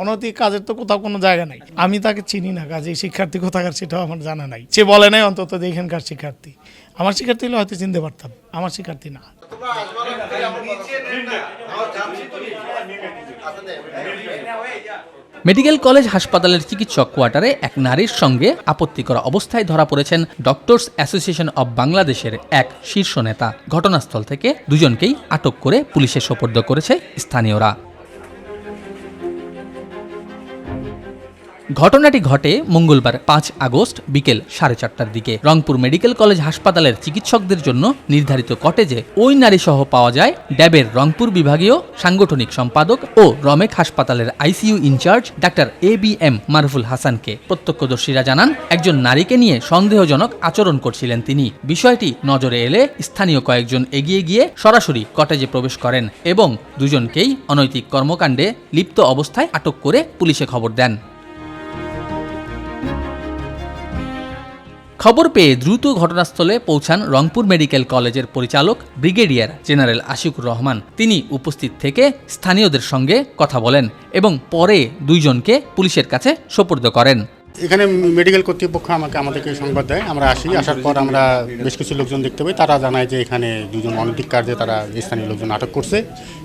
অনৈতিক কাজের তো কোথাও কোনো জায়গা নাই। আমি তাকে চিনি না, কাজে শিক্ষার্থী কোথাকার সেটাও আমার জানা নাই। সে বলে নাই অন্তত যে এখানকার শিক্ষার্থী। আমার শিক্ষার্থী হলে হয়তো চিনতে পারতাম, আমার শিক্ষার্থী না। মেডিকেল কলেজ হাসপাতালের চিকিৎসক কোয়ার্টারে এক নারীর সঙ্গে আপত্তিকর অবস্থায় ধরা পড়েছেন ডক্টরস অ্যাসোসিয়েশন অব বাংলাদেশের এক শীর্ষ নেতা। ঘটনাস্থল থেকে দুজনকেই আটক করে পুলিশে সোপর্দ করেছে স্থানীয়রা। ঘটনাটি ঘটে মঙ্গলবার ৫ আগস্ট বিকেল ৪:৩০টার দিকে। রংপুর মেডিকেল কলেজ হাসপাতালের চিকিৎসকদের জন্য নির্ধারিত কটেজে ওই নারীসহ পাওয়া যায় ড্যাবের রংপুর বিভাগীয় সাংগঠনিক সম্পাদক ও রমেক হাসপাতালের ICU in charge doctor ABM Maruful হাসানকে। প্রত্যক্ষদর্শীরা জানান, একজন নারীকে নিয়ে সন্দেহজনক আচরণ করছিলেন তিনি। বিষয়টি নজরে এলে স্থানীয় কয়েকজন এগিয়ে গিয়ে সরাসরি কটেজে প্রবেশ করেন এবং দুজনকেই অনৈতিক কর্মকাণ্ডে লিপ্ত অবস্থায় আটক করে পুলিশে খবর দেন। খবর পেয়ে দ্রুত ঘটনাস্থলে পৌঁছান রংপুর মেডিকেল কলেজের পরিচালক ব্রিগেডিয়ার জেনারেল আশিকুর রহমান। তিনি উপস্থিত থেকে স্থানীয়দের সঙ্গে কথা বলেন এবং পরে দুইজনকে পুলিশের কাছে সোপর্দ করেন। এখানে মেডিকেল কর্তৃপক্ষ আমাদেরকে সংবাদ দেয়, আমরা আসার পর আমরা বেশ কিছু লোকজন দেখতে পাই। তারা জানায় যে এখানে দুজন অনৈতিক কার্যে তারা স্থানীয় লোকজন আটক করছে।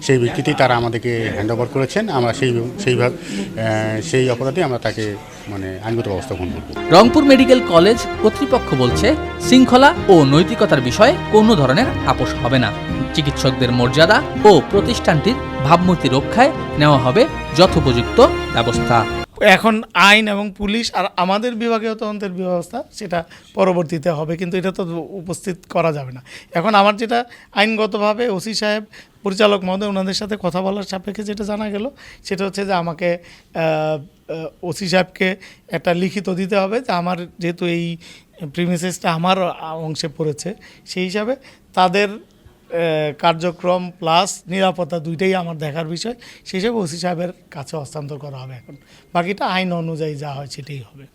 সেই ভিত্তিতেই তারা আমাদেরকে হ্যান্ড ওভার করেছেন। আমরা সেই অপরাধে আমরা তাকে আইনগত ব্যবস্থা গ্রহণ করব। রংপুর মেডিকেল কলেজ কর্তৃপক্ষ বলছে, শৃঙ্খলা ও নৈতিকতার বিষয়ে কোনো ধরনের আপোষ হবে না। চিকিৎসকদের মর্যাদা ও প্রতিষ্ঠানটির ভাবমূর্তি রক্ষায় নেওয়া হবে যথোপযুক্ত ব্যবস্থা। এখন আইন এবং পুলিশ আর আমাদের বিভাগীয় তদন্তের ব্যবস্থা সেটা পরবর্তীতে হবে, কিন্তু এটা তো উপস্থিত করা যাবে না। এখন আমার যেটা আইনগতভাবে ওসি সাহেব, পরিচালক মহোদয় ওনাদের সাথে কথা বলার সাপেক্ষে যেটা জানা গেল সেটা হচ্ছে যে আমাকে ওসি সাহেবকে একটা লিখিত দিতে হবে যে আমার যেহেতু এই প্রিমিসেসটা আমার অংশে পড়েছে, সেই হিসাবে তাদের কার্যক্রম প্লাস নিরাপত্তা দুইটাই আমার দেখার বিষয়। সেই হিসাবে ওসি সাহেবের কাছে হস্তান্তর করা হবে। এখন বাকিটা আইন অনুযায়ী যা হয় সেটাই হবে।